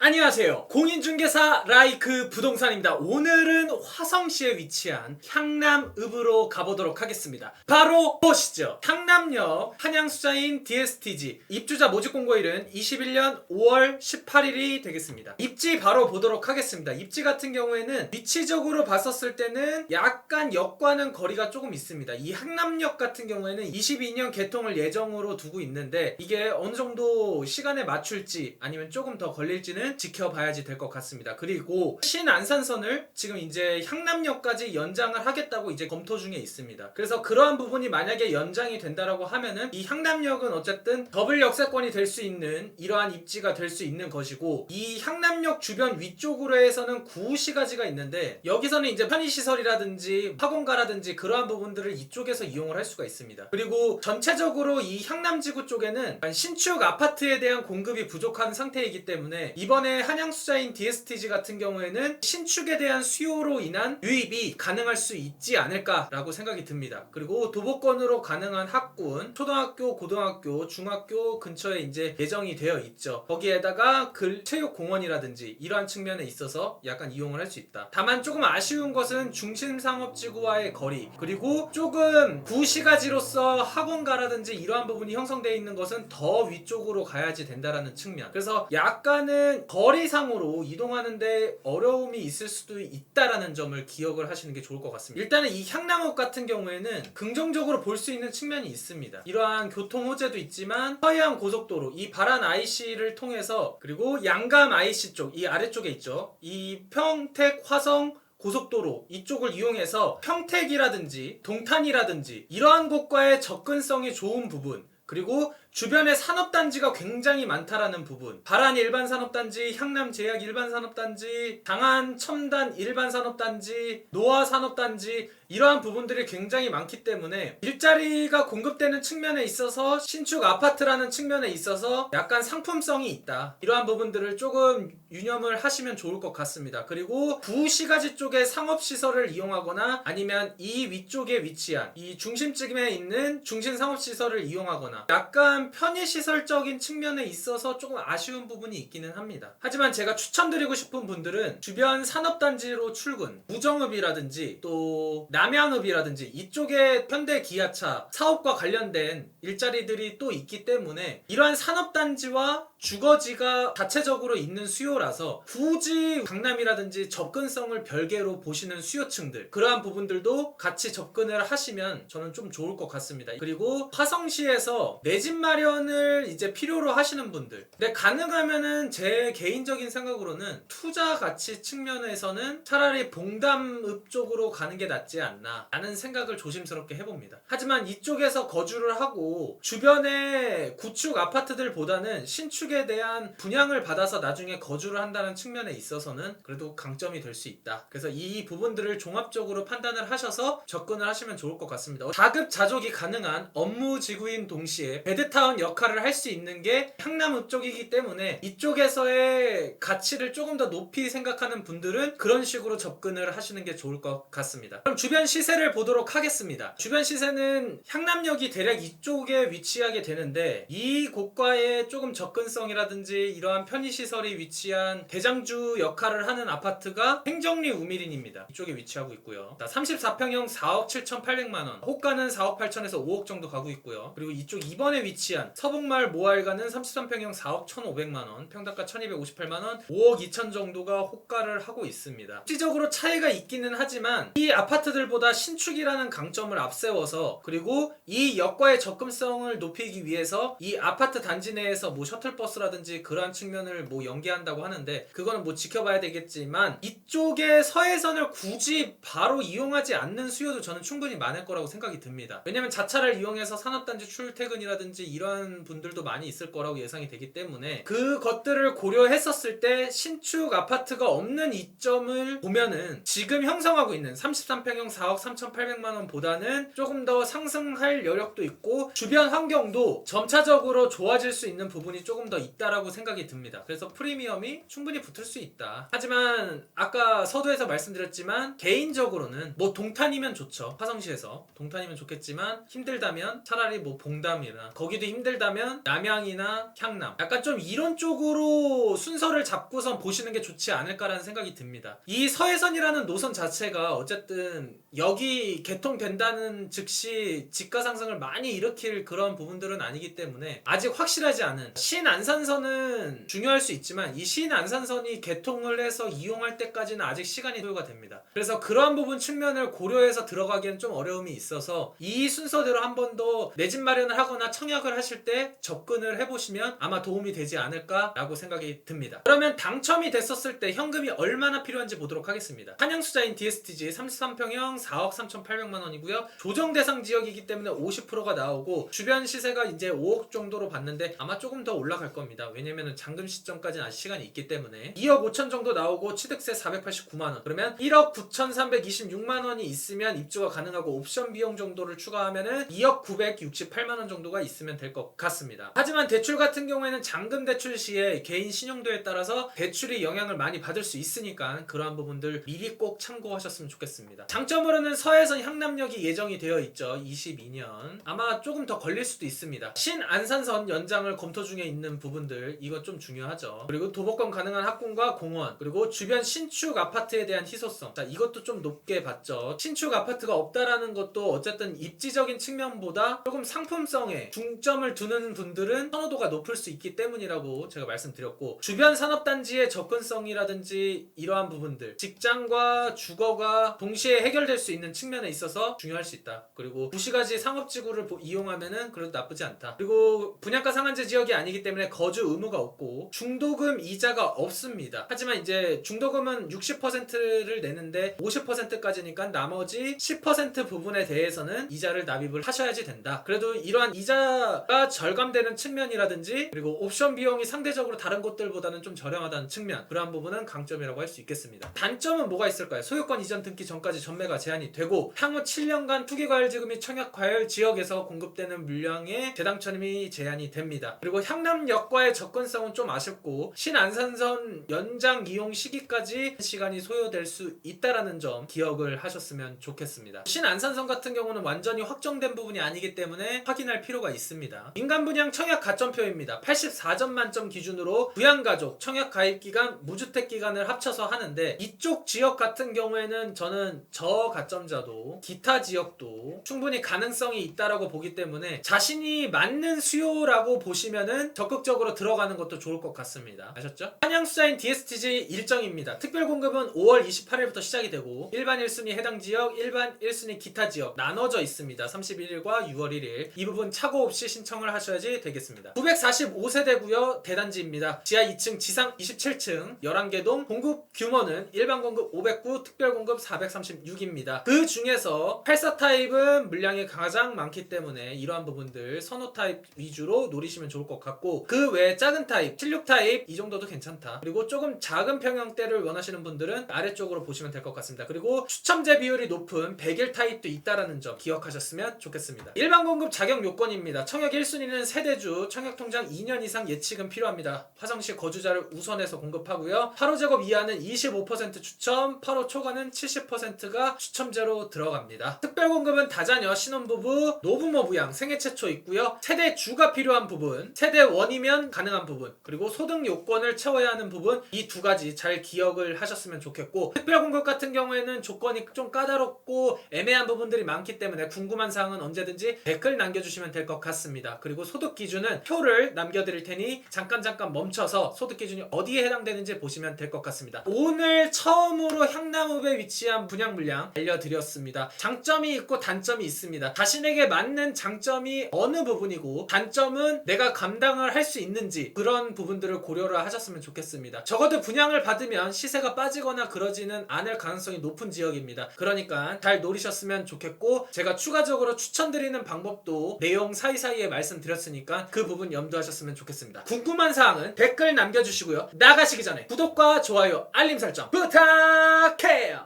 안녕하세요. 공인중개사 라이크 부동산입니다. 오늘은 화성시에 위치한 향남읍으로 가보도록 하겠습니다. 바로 보시죠. 향남역 한양수자인 DSTG 입주자 모집 공고일은 21년 5월 18일이 되겠습니다. 입지 바로 보도록 하겠습니다. 입지 같은 경우에는 위치적으로 봤었을 때는 약간 역과는 거리가 조금 있습니다. 이 향남역 같은 경우에는 22년 개통을 예정으로 두고 있는데 이게 어느 정도 시간에 맞출지 아니면 조금 더 걸릴지는 지켜봐야지 될 것 같습니다. 그리고 신안산선을 지금 이제 향남역까지 연장을 하겠다고 이제 검토 중에 있습니다. 그래서 그러한 부분이 만약에 연장이 된다라고 하면은 이 향남역은 어쨌든 더블 역세권이 될 수 있는 이러한 입지가 될 수 있는 것이고, 이 향남역 주변 위쪽으로 해서는 구시가지가 있는데 여기서는 이제 편의시설이라든지 학원가라든지 그러한 부분들을 이쪽에서 이용을 할 수가 있습니다. 그리고 전체적으로 이 향남지구 쪽에는 신축 아파트에 대한 공급이 부족한 상태이기 때문에 이번에 한양수자인 DSTG 같은 경우에는 신축에 대한 수요로 인한 유입이 가능할 수 있지 않을까라고 생각이 듭니다. 그리고 도보권으로 가능한 학군, 초등학교, 고등학교, 중학교 근처에 이제 예정이 되어 있죠. 거기에다가 체육공원이라든지 이러한 측면에 있어서 약간 이용을 할 수 있다. 다만 조금 아쉬운 것은 중심상업지구와의 거리, 그리고 조금 구시가지로서 학원가라든지 이러한 부분이 형성되어 있는 것은 더 위쪽으로 가야지 된다라는 측면. 그래서 약간은 거리상으로 이동하는데 어려움이 있을 수도 있다라는 점을 기억을 하시는 게 좋을 것 같습니다. 일단은 이 향남읍 같은 경우에는 긍정적으로 볼 수 있는 측면이 있습니다. 이러한 교통 호재도 있지만 서해안 고속도로, 이 발안 IC를 통해서, 그리고 양감 IC 쪽, 이 아래쪽에 있죠. 이 평택 화성 고속도로 이쪽을 이용해서 평택이라든지 동탄이라든지 이러한 곳과의 접근성이 좋은 부분, 그리고 주변에 산업단지가 굉장히 많다라는 부분, 발안 일반산업단지, 향남제약 일반산업단지, 당안 첨단 일반산업단지, 노화산업단지 이러한 부분들이 굉장히 많기 때문에 일자리가 공급되는 측면에 있어서 신축 아파트라는 측면에 있어서 약간 상품성이 있다. 이러한 부분들을 조금 유념을 하시면 좋을 것 같습니다. 그리고 구시가지 쪽에 상업시설을 이용하거나 아니면 이 위쪽에 위치한 이 중심쯤에 있는 중심상업시설을 이용하거나 약간 편의시설적인 측면에 있어서 조금 아쉬운 부분이 있기는 합니다. 하지만 제가 추천드리고 싶은 분들은 주변 산업단지로 출근, 무정읍이라든지 또 남양읍이라든지 이쪽에 현대 기아차 사업과 관련된 일자리들이 또 있기 때문에 이러한 산업단지와 주거지가 자체적으로 있는 수요라서 굳이 강남이라든지 접근성을 별개로 보시는 수요층들, 그러한 부분들도 같이 접근을 하시면 저는 좀 좋을 것 같습니다. 그리고 화성시에서 내 집 마련을 이제 필요로 하시는 분들, 근데 가능하면은 제 개인적인 생각으로는 투자 가치 측면에서는 차라리 봉담읍 쪽으로 가는 게 낫지 않나 라는 생각을 조심스럽게 해봅니다. 하지만 이쪽에서 거주를 하고 주변의 구축 아파트들보다는 신축에 대한 분양을 받아서 나중에 거주를 한다는 측면에 있어서는 그래도 강점이 될 수 있다. 그래서 이 부분들을 종합적으로 판단을 하셔서 접근을 하시면 좋을 것 같습니다. 자급자족이 가능한 업무지구인 동시에 베드타운 역할을 할 수 있는 게 향남읍 쪽이기 때문에 이쪽에서의 가치를 조금 더 높이 생각하는 분들은 그런 식으로 접근을 하시는 게 좋을 것 같습니다. 그럼 주변 시세를 보도록 하겠습니다. 주변 시세는 향남역이 대략 이쪽에 위치하게 되는데 이 곳과의 조금 접근성이라든지 이러한 편의시설이 위치한 대장주 역할을 하는 아파트가 행정리 우미린입니다. 이쪽에 위치하고 있고요. 34평형 4억 7,800만원, 호가는 4억 8천에서 5억 정도 가고 있고요. 그리고 이쪽 이번에 위치한 서북마을 모알가는 33평형 4억 1,500만원, 평당가 1,258만원, 5억 2천 정도가 호가를 하고 있습니다. 실질적으로 차이가 있기는 하지만 이 아파트들보다 신축이라는 강점을 앞세워서, 그리고 이 역과의 접근성을 높이기 위해서 이 아파트 단지 내에서 뭐 셔틀버스라든지 그러한 측면을 뭐 연계한다고 하는데 그거는 뭐 지켜봐야 되겠지만 이쪽에 서해선을 굳이 바로 이용하지 않는 수요도 저는 충분히 많을 거라고 생각이 듭니다. 왜냐면 자차를 이용해서 산업단지 출퇴근이라든지 이런 분들도 많이 있을 거라고 예상이 되기 때문에 그것들을 고려했었을 때 신축 아파트가 없는 이점을 보면은 지금 형성하고 있는 33평형 4억 3,800만원 보다는 조금 더 상승할 여력도 있고 주변 환경도 점차적으로 좋아질 수 있는 부분이 조금 더 더 있다라고 생각이 듭니다. 그래서 프리미엄이 충분히 붙을 수 있다. 하지만 아까 서두에서 말씀드렸지만 개인적으로는 뭐 동탄이면 좋죠. 화성시에서 동탄이면 좋겠지만 힘들다면 차라리 뭐 봉담이나 거기도 힘들다면 남양이나 향남 약간 좀 이런 쪽으로 순서를 잡고선 보시는 게 좋지 않을까라는 생각이 듭니다. 이 서해선이라는 노선 자체가 어쨌든 여기 개통된다는 즉시 지가 상승을 많이 일으킬 그런 부분들은 아니기 때문에 아직 확실하지 않은 신안산선은 중요할 수 있지만 이 신안산선이 개통을 해서 이용할 때까지는 아직 시간이 소요가 됩니다. 그래서 그러한 부분 측면을 고려해서 들어가기에는 좀 어려움이 있어서 이 순서대로 한 번 더 내 집 마련을 하거나 청약을 하실 때 접근을 해보시면 아마 도움이 되지 않을까라고 생각이 듭니다. 그러면 당첨이 됐었을 때 현금이 얼마나 필요한지 보도록 하겠습니다. 한양수자인 DSTG 33평형 4억 3,800만 원이고요. 조정 대상 지역이기 때문에 50%가 나오고 주변 시세가 이제 5억 정도로 봤는데 아마 조금 더 올라갈 겁니다. 왜냐면 잔금 시점까지는 아직 시간이 있기 때문에 2억 5천 정도 나오고 취득세 489만 원. 그러면 1억 9,326만 원이 있으면 입주가 가능하고 옵션 비용 정도를 추가하면은 2억 968만 원 정도가 있으면 될 것 같습니다. 하지만 대출 같은 경우에는 잔금 대출 시에 개인 신용도에 따라서 대출이 영향을 많이 받을 수 있으니까 그러한 부분들 미리 꼭 참고하셨으면 좋겠습니다. 장점으로는 서해선 향남역이 예정이 되어 있죠. 22년. 아마 조금 더 걸릴 수도 있습니다. 신안산선 연장을 검토 중에 있는 부분들 이거 좀 중요하죠. 그리고 도보권 가능한 학군과 공원 그리고 주변 신축 아파트에 대한 희소성 자 이것도 좀 높게 봤죠. 신축 아파트가 없다라는 것도 어쨌든 입지적인 측면보다 조금 상품성에 중점을 두는 분들은 선호도가 높을 수 있기 때문이라고 제가 말씀드렸고 주변 산업단지의 접근성이라든지 이러한 부분들 직장과 주거가 동시에 해결될 수 있는 측면에 있어서 중요할 수 있다. 그리고 구시가지 상업지구를 이용하면은 그래도 나쁘지 않다. 그리고 분양가 상한제 지역이 아니기 때문에 거주 의무가 없고 중도금 이자가 없습니다. 하지만 이제 중도금은 60%를 내는데 50%까지니까 나머지 10% 부분에 대해서는 이자를 납입을 하셔야지 된다. 그래도 이러한 이자가 절감되는 측면이라든지 그리고 옵션 비용이 상대적으로 다른 곳들보다는 좀 저렴하다는 측면 그러한 부분은 강점이라고 할 수 있겠습니다. 단점은 뭐가 있을까요? 소유권 이전 등기 전까지 전매가 제한이 되고 향후 7년간 투기과열지급 및 청약과열 지역에서 공급되는 물량의 재당첨이 제한이 됩니다. 그리고 향남역과의 접근성은 좀 아쉽고 신안산선 연장 이용 시기까지 시간이 소요될 수 있다라는 점 기억을 하셨으면 좋겠습니다. 신안산선 같은 경우는 완전히 확정된 부분이 아니기 때문에 확인할 필요가 있습니다. 민간 분양 청약 가점표입니다. 84점 만점 기준으로 부양가족, 청약 가입기간, 무주택기간을 합쳐서 하는데 이쪽 지역 같은 경우에는 저는 저 가점자도 기타 지역도 충분히 가능성이 있다라고 보기 때문에 자신이 맞는 수요라고 보시면은 적극적으로 들어가는 것도 좋을 것 같습니다. 아셨죠? 한양수자인 DSTG 일정입니다. 특별공급은 5월 28일부터 시작이 되고 일반 1순위 해당 지역, 일반 1순위 기타 지역 나눠져 있습니다. 31일과 6월 1일 이 부분 착오 없이 신청을 하셔야지 되겠습니다. 945세대고요. 대단지입니다. 지하 2층, 지상 27층 11개 동 공급 규모는 일반 공급 509, 특별 공급 436입니다. 그 중에서 84 타입은 물량이 가장 많기 때문에 이러한 부분들 선호 타입 위주로 노리시면 좋을 것 같고 그 외에 작은 타입, 76 타입 이 정도도 괜찮다. 그리고 조금 작은 평형대를 원하시는 분들은 아래쪽으로 보시면 될 것 같습니다. 그리고 추첨제 비율이 높은 101 타입도 있다라는 점 기억하셨으면 좋겠습니다. 일반 공급 자격 요건입니다. 청약 1순위는 세대주, 청약통장 2년 이상 예치금 필요합니다. 화성시 거주자를 우선해서 공급하고요. 8호 제곱 이하는 25% 추첨, 8호 초과는 70%가 추첨제로 들어갑니다. 특별공급은 다자녀, 신혼부부, 노부모 부양, 생애 최초 있고요. 세대주가 필요한 부분, 세대원이면 가능한 부분, 그리고 소득 요건을 채워야 하는 부분 이 두 가지 잘 기억을 하셨으면 좋겠고 특별공급 같은 경우에는 조건이 좀 까다롭고 애매한 부분들이 많기 때문에 궁금한 사항은 언제든지 댓글 남겨주시면 될 것 같습니다. 그리고 소득 기준은 표를 남겨드릴 테니 잠깐 멈춰서 소득 기준이 어디에 해당되는지 보시면 될 것 같습니다. 오늘 처음으로 향남읍에 위치한 분양 물량 알려드렸습니다. 장점이 있고 단점이 있습니다. 자신에게 맞는 장점이 어느 부분이고 단점은 내가 감당을 할 수 있는지 그런 부분들을 고려를 하셨으면 좋겠습니다. 적어도 분양을 받으면 시세가 빠지거나 그러지는 않을 가능성이 높은 지역입니다. 그러니까 잘 노리셨으면 좋겠고 제가 추가적으로 추천드리는 방법도 내용 사이사이에 말씀드렸으니까 그 부분 염두하셨으면 좋겠습니다. 궁금한 사항은 댓글 남겨주시고요. 나가시기 전에 구독과 좋아요, 알림 설정 부탁해요.